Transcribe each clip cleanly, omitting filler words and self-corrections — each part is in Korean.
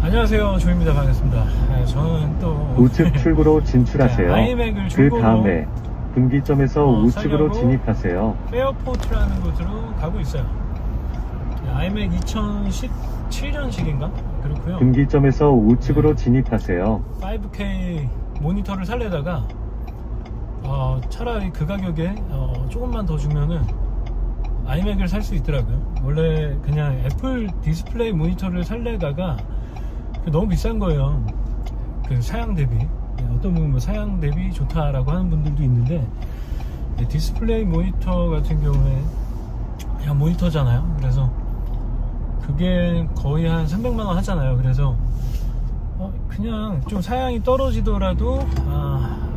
안녕하세요, 조입니다. 반갑습니다. 저는 또 우측 출구로 진출하세요. 아이맥을 그 다음에 분기점에서 우측으로 진입하세요. 페어포트라는 곳으로 가고 있어요. 아이맥 2017년식인가? 그렇고요. 분기점에서 우측으로 진입하세요. 5K 모니터를 살려다가 차라리 그 가격에 조금만 더 주면은 아이맥을 살 수 있더라고요. 원래 그냥 애플 디스플레이 모니터를 살려다가 너무 비싼 거예요. 그 사양 대비. 어떤 분은 뭐 사양 대비 좋다라고 하는 분들도 있는데, 디스플레이 모니터 같은 경우에 그냥 모니터잖아요. 그래서 그게 거의 한 300만원 하잖아요. 그래서 그냥 좀 사양이 떨어지더라도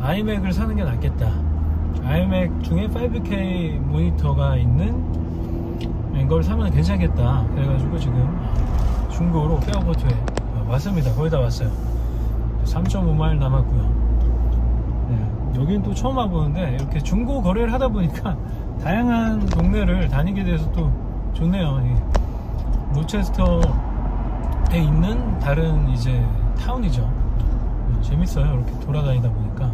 아이맥을 사는 게 낫겠다. 아이맥 중에 5K 모니터가 있는 걸 사면 괜찮겠다. 그래가지고 지금 중고로 페어포트에 왔습니다. 거의 다 왔어요. 3.5마일 남았고요. 여기는 또 처음 와보는데 이렇게 중고 거래를 하다 보니까 다양한 동네를 다니게 돼서 또 좋네요. 로체스터에 있는 다른 이제 타운이죠. 재밌어요. 이렇게 돌아다니다 보니까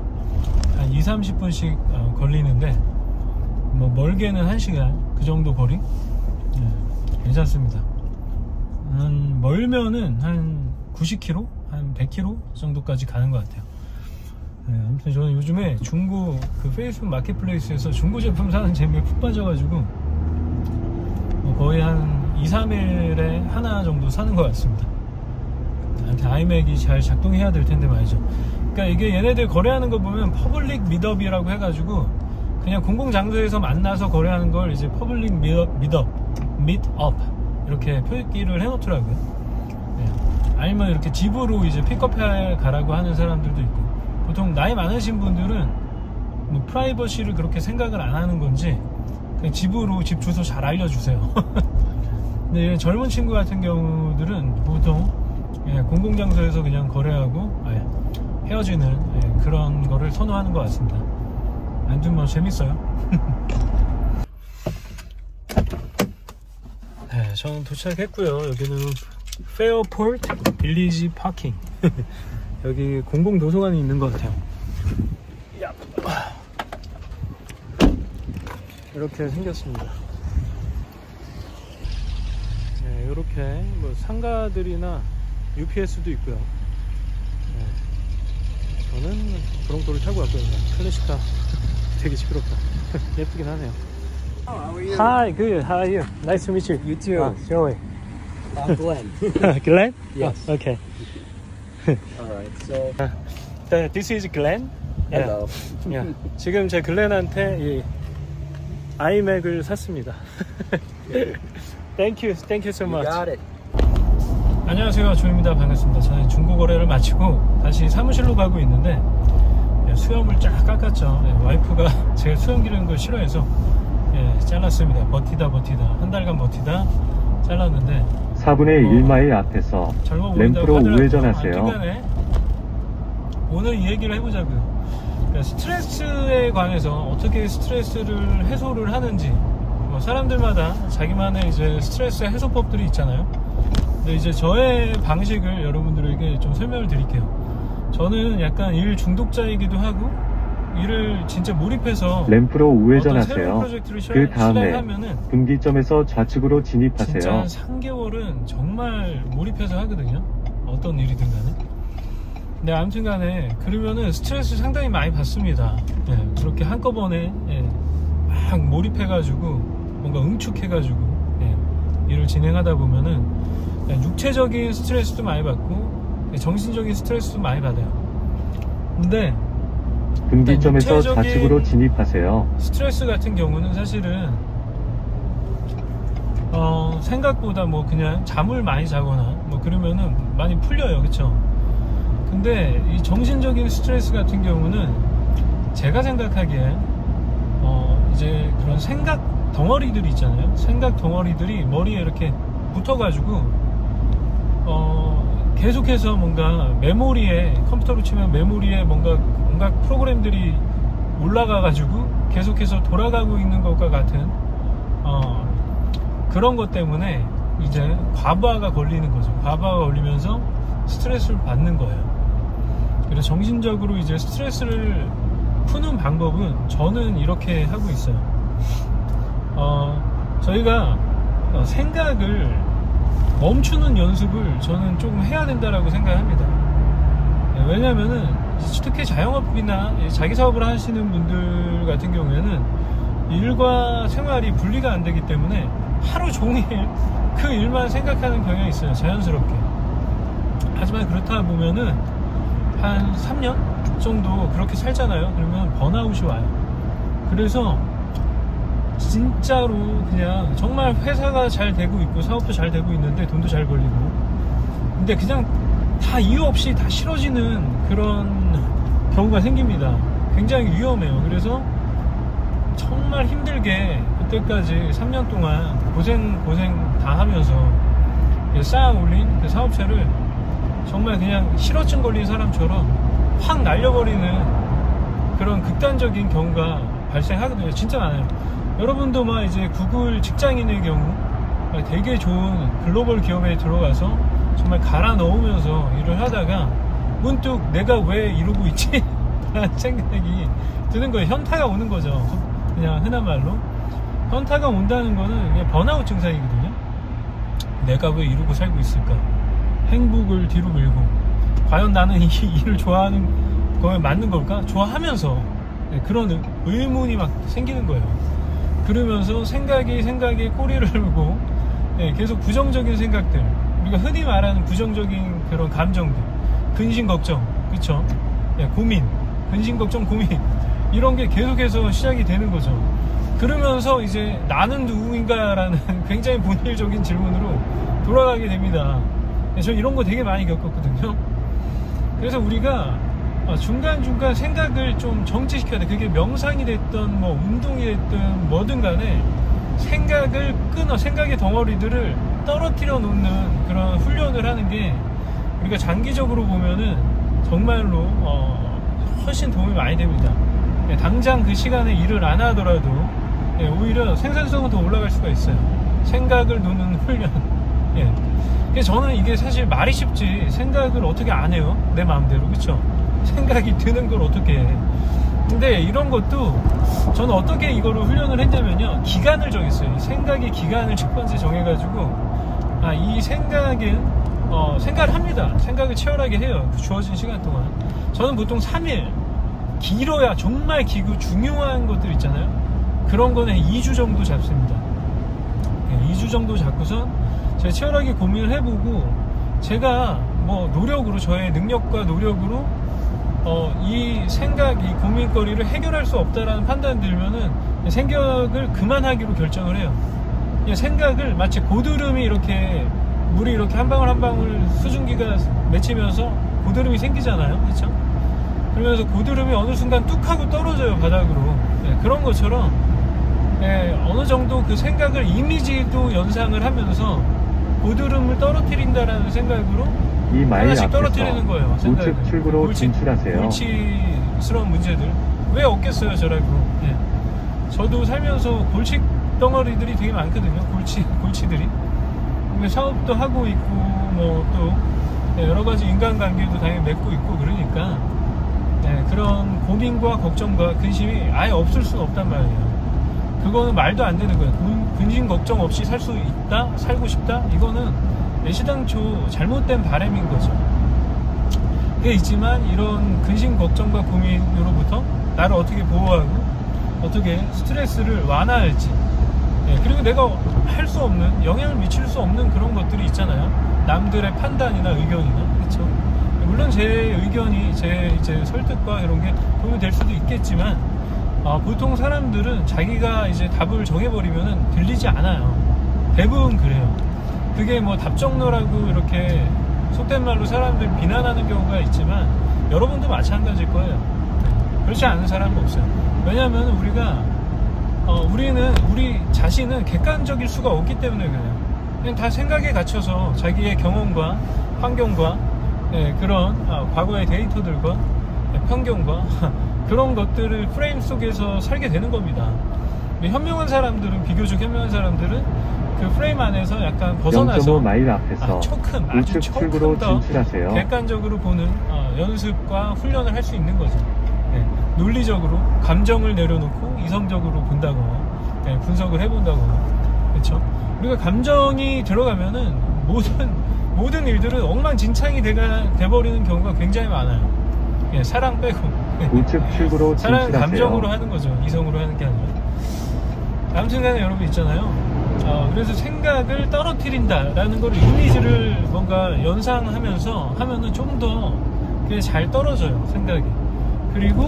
한 2-30분씩 걸리는데 뭐 멀게는 1시간 그 정도 거리. 괜찮습니다. 멀면은 한 90km? 한 100km 정도까지 가는 것 같아요. 아무튼 저는 요즘에 중고 그 페이스북 마켓플레이스에서 중고 제품 사는 재미에 푹 빠져가지고 거의 한 2-3일에 하나 정도 사는 것 같습니다. 아이맥이 잘 작동해야 될 텐데 말이죠. 그러니까 이게 얘네들 거래하는 거 보면 퍼블릭 미더이라고 해가지고 그냥 공공장소에서 만나서 거래하는 걸 이제 퍼블릭 미드업 이렇게 표기를 해놓더라고요. 아니면 이렇게 집으로 이제 픽업해 가라고 하는 사람들도 있고, 보통 나이 많으신 분들은 뭐 프라이버시를 그렇게 생각을 안 하는 건지 그냥 집으로 집 주소 잘 알려주세요. 근데 젊은 친구 같은 경우들은 보통 공공장소에서 그냥 거래하고 헤어지는 그런 거를 선호하는 것 같습니다. 아무튼 뭐 재밌어요. 저는 도착했고요. 여기는 페어포트 빌리지 파킹. 여기 공공도서관이 있는 것 같아요. 이렇게 생겼습니다. 이렇게 뭐 상가들이나 UPS도 있고요. 저는 브롱토를 타고 왔거든요. 클래식카 되게 시끄럽다. 예쁘긴 하네요. How are you? Hi, good. How are you? Nice to meet you. You too. Joey. I'm Glenn. Glenn? Yes. Oh, okay. Alright, so This is Glenn. hello. Yeah. 지금 제 글렌한테 이 아이맥을 샀습니다. Thank you so You much. got it. 안녕하세요, 조입니다. 반갑습니다. 저는 중고 거래를 마치고 다시 사무실로 가고 있는데 수염을 쫙 깎았죠. 와이프가 제가 수염 기르는 걸 싫어해서 잘랐습니다. 버티다 한 달간 버티다 잘랐는데 4분의 1마일 앞에서 램프로 우회전하세요. 오늘 이 얘기를 해보자고요. 그러니까 스트레스에 관해서 어떻게 스트레스를 해소를 하는지, 사람들마다 자기만의 이제 스트레스 해소법들이 있잖아요. 근데 이제 저의 방식을 여러분들에게 좀 설명을 드릴게요. 저는 약간 일 중독자이기도 하고 일을 진짜 몰입해서 램프로 우회전하세요. 그 다음에 분기점에서 좌측으로 진입하세요. 진짜 한 3개월은 정말 몰입해서 하거든요. 어떤 일이든 간에. 근데 아무튼 간에 그러면은 스트레스 상당히 많이 받습니다. 그렇게 한꺼번에 막 몰입해가지고 뭔가 응축해가지고 일을 진행하다 보면은 육체적인 스트레스도 많이 받고 정신적인 스트레스도 많이 받아요. 근데 분기점에서 좌측으로 진입하세요. 스트레스 같은 경우는 사실은 생각보다 뭐 그냥 잠을 많이 자거나 뭐 그러면은 많이 풀려요. 그쵸? 근데 이 정신적인 스트레스 같은 경우는 제가 생각하기에 이제 그런 생각 덩어리들이 있잖아요. 생각 덩어리들이 머리에 이렇게 붙어가지고 계속해서 뭔가 메모리에, 컴퓨터로 치면 메모리에 뭔가 온갖 프로그램들이 올라가가지고 계속해서 돌아가고 있는 것과 같은 그런 것 때문에 이제 과부하가 걸리는 거죠. 과부하가 걸리면서 스트레스를 받는 거예요. 그래서 정신적으로 이제 스트레스를 푸는 방법은 저는 이렇게 하고 있어요. 저희가 생각을 멈추는 연습을 저는 조금 해야 된다라고 생각합니다. 왜냐면은 특히 자영업이나 자기 사업을 하시는 분들 같은 경우에는 일과 생활이 분리가 안 되기 때문에 하루 종일 그 일만 생각하는 경향이 있어요. 자연스럽게. 하지만 그렇다 보면은 한 3년 정도 그렇게 살잖아요. 그러면 번아웃이 와요. 그래서 진짜로 그냥 정말 회사가 잘 되고 있고 사업도 잘 되고 있는데 돈도 잘 벌리고, 근데 그냥 다 이유 없이 다 싫어지는 그런 경우가 생깁니다. 굉장히 위험해요. 그래서 정말 힘들게 그때까지 3년 동안 고생 다 하면서 쌓아 올린 그 사업체를 정말 그냥 실어증 걸린 사람처럼 확 날려버리는 그런 극단적인 경우가 발생하거든요. 진짜 많아요. 여러분도 막 이제 구글 직장인의 경우 되게 좋은 글로벌 기업에 들어가서 정말 갈아 넣으면서 일을 하다가 문득 내가 왜 이러고 있지? 라는 생각이 드는 거예요. 현타가 오는 거죠. 그냥 흔한 말로 현타가 온다는 거는 그냥 번아웃 증상이거든요. 내가 왜 이러고 살고 있을까? 행복을 뒤로 밀고 과연 나는 이 일을 좋아하는 거에 맞는 걸까? 좋아하면서 그런 의문이 막 생기는 거예요. 그러면서 생각이 꼬리를 물고 계속 부정적인 생각들, 우리가 흔히 말하는 부정적인 그런 감정들, 근심 걱정, 그쵸? 고민, 근심 걱정, 고민, 이런 게 계속해서 시작이 되는 거죠. 그러면서 이제 나는 누구인가라는 굉장히 본질적인 질문으로 돌아가게 됩니다. 저 이런 거 되게 많이 겪었거든요. 그래서 우리가 중간중간 생각을 좀 정지시켜야 돼. 그게 명상이 됐든 뭐 운동이 됐든 뭐든 간에 생각을 끊어, 생각의 덩어리들을 떨어뜨려 놓는 그런 훈련을 하는 게 우리가 장기적으로 보면은 정말로 훨씬 도움이 많이 됩니다. 당장 그 시간에 일을 안 하더라도 오히려 생산성은 더 올라갈 수가 있어요. 생각을 놓는 훈련. 그래서 저는 이게 사실 말이 쉽지 생각을 어떻게 안 해요? 내 마음대로. 그쵸? 생각이 드는 걸 어떻게 해? 근데 이런 것도 저는 어떻게 이거를 훈련을 했냐면요, 기간을 정했어요. 생각의 기간을 첫 번째 정해가지고 이 생각은 생각을 합니다. 생각을 치열하게 해요. 주어진 시간 동안. 저는 보통 3일, 길어야 정말 기고 중요한 것들 있잖아요. 그런 거는 2주 정도 잡습니다. 2주 정도 잡고선 제가 치열하게 고민을 해보고, 제가 뭐 노력으로, 저의 능력과 노력으로 이 생각, 이 고민거리를 해결할 수 없다라는 판단이 들면은 생각을 그만하기로 결정을 해요. 생각을 마치 고드름이 이렇게, 물이 이렇게 한 방울 한 방울 수증기가 맺히면서 고드름이 생기잖아요. 그쵸? 그러면서 고드름이 어느 순간 뚝 하고 떨어져요, 바닥으로. 그런 것처럼 어느 정도 그 생각을 이미지도 연상을 하면서 고드름을 떨어뜨린다라는 생각으로 이 마일 하나씩 떨어뜨리는 거예요. 우측 출구로 진출하세요. 골치스러운 문제들 왜 없겠어요, 저라고. 저도 살면서 골치 덩어리들이 되게 많거든요. 골치들이. 사업도 하고 있고 뭐 또 여러 가지 인간관계도 당연히 맺고 있고 그러니까 그런 고민과 걱정과 근심이 아예 없을 수는 없단 말이에요. 그거는 말도 안 되는 거예요. 근심 걱정 없이 살 수 있다? 살고 싶다? 이거는 애시당초 잘못된 바람인 거죠. 그게 있지만 이런 근심 걱정과 고민으로부터 나를 어떻게 보호하고 어떻게 스트레스를 완화할지, 그리고 내가 할 수 없는, 영향을 미칠 수 없는 그런 것들이 있잖아요. 남들의 판단이나 의견이나. 그렇죠? 물론 제 의견이, 제 이제 설득과 이런 게 도움이 될 수도 있겠지만 보통 사람들은 자기가 이제 답을 정해버리면은 들리지 않아요. 대부분 그래요. 그게 뭐 답정너라고 이렇게 속된 말로 사람들 비난하는 경우가 있지만 여러분도 마찬가지일 거예요. 그렇지 않은 사람은 없어요. 왜냐하면 우리는 우리 자신은 객관적일 수가 없기 때문에 그래요. 그냥 다 생각에 갇혀서 자기의 경험과 환경과 그런 과거의 데이터들과 편견과 그런 것들을 프레임 속에서 살게 되는 겁니다. 현명한 사람들은, 비교적 현명한 사람들은 그 프레임 안에서 약간 벗어나서 0.5마일 앞에서 조금 아주 우측 출구로 조금 더 진출하세요. 객관적으로 보는 연습과 훈련을 할 수 있는 거죠. 네, 논리적으로 감정을 내려놓고 이성적으로 본다거나 네, 분석을 해본다거나 그렇죠. 우리가 감정이 들어가면은 모든 일들은 엉망진창이 돼버리는 경우가 굉장히 많아요. 예, 사랑 빼고 우측 출구로 사랑은 진출하세요. 감정으로 하는 거죠. 이성으로 하는 게 아니라. 아무튼간에 여러분 있잖아요. 그래서 생각을 떨어뜨린다라는 걸 이미지를 뭔가 연상하면서 하면은 좀 더 잘 떨어져요, 생각이. 그리고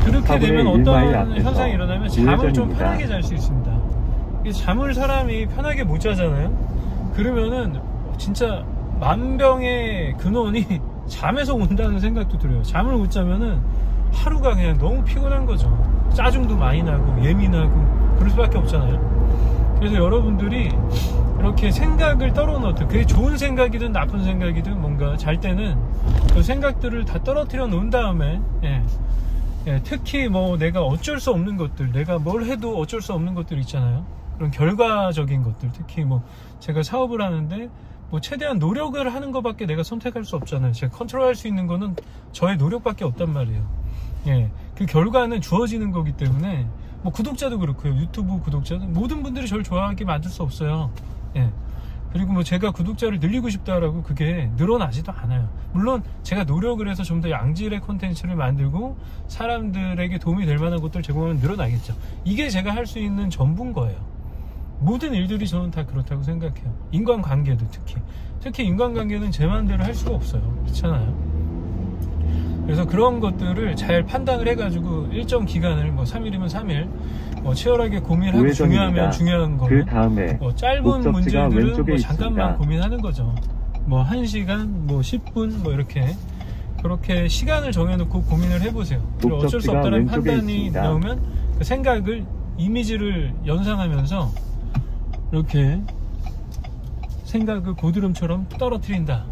그렇게 되면 어떤 현상이 일어나면 잠을 좀 편하게 잘 수 있습니다. 잠을 사람이 편하게 못 자잖아요. 그러면은 진짜 만병의 근원이 잠에서 온다는 생각도 들어요. 잠을 못 자면은 하루가 그냥 너무 피곤한 거죠. 짜증도 많이 나고 예민하고 그럴 수밖에 없잖아요. 그래서 여러분들이 이렇게 생각을 떨어놓든 그게 좋은 생각이든 나쁜 생각이든 뭔가 잘 때는 그 생각들을 다 떨어뜨려 놓은 다음에 특히 뭐 내가 어쩔 수 없는 것들, 내가 뭘 해도 어쩔 수 없는 것들 있잖아요. 그런 결과적인 것들, 특히 뭐 제가 사업을 하는데 뭐 최대한 노력을 하는 것밖에 내가 선택할 수 없잖아요. 제가 컨트롤할 수 있는 거는 저의 노력밖에 없단 말이에요. 그 결과는 주어지는 거기 때문에 뭐 구독자도 그렇고요. 유튜브 구독자도 모든 분들이 저를 좋아하게 만들 수 없어요. 그리고 뭐 제가 구독자를 늘리고 싶다라고 그게 늘어나지도 않아요. 물론 제가 노력을 해서 좀 더 양질의 콘텐츠를 만들고 사람들에게 도움이 될 만한 것들을 제공하면 늘어나겠죠. 이게 제가 할 수 있는 전부인 거예요. 모든 일들이 저는 다 그렇다고 생각해요. 인간관계도 특히 인간관계는 제 마음대로 할 수가 없어요. 그렇잖아요. 그래서 그런 것들을 잘 판단을 해가지고 일정 기간을 뭐 3일이면 3일 치열하게 고민하고 중요하면 중요한 거 그 다음에 짧은 문제들은 뭐 잠깐만 있습니다. 고민하는 거죠. 뭐 1시간, 뭐 10분 뭐 이렇게 그렇게 시간을 정해놓고 고민을 해보세요. 그리고 어쩔 수 없다는 판단이 있습니다. 나오면 그 생각을 이미지를 연상하면서 이렇게 생각을 고드름처럼 떨어뜨린다.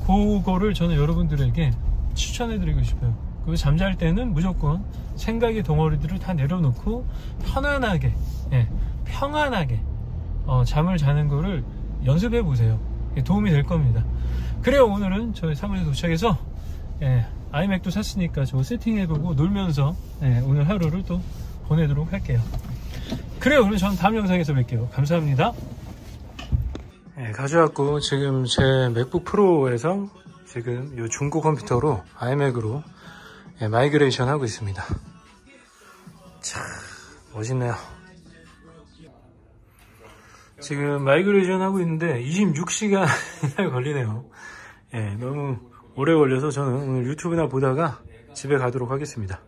그거를 저는 여러분들에게 추천해드리고 싶어요. 그리고 잠잘 때는 무조건 생각의 덩어리들을 다 내려놓고 편안하게 평안하게 잠을 자는 거를 연습해 보세요. 도움이 될 겁니다. 그래요. 오늘은 저희 사무실에 도착해서 아이맥도 샀으니까 저거 세팅해보고 놀면서 오늘 하루를 또 보내도록 할게요. 그래요. 그럼 저는 다음 영상에서 뵐게요. 감사합니다. 가져왔고 지금 제 맥북 프로에서 지금 이 중고 컴퓨터로 아이맥으로 마이그레이션 하고 있습니다. 참 멋있네요. 지금 마이그레이션 하고 있는데 26시간 걸리네요. 너무 오래 걸려서 저는 오늘 유튜브나 보다가 집에 가도록 하겠습니다.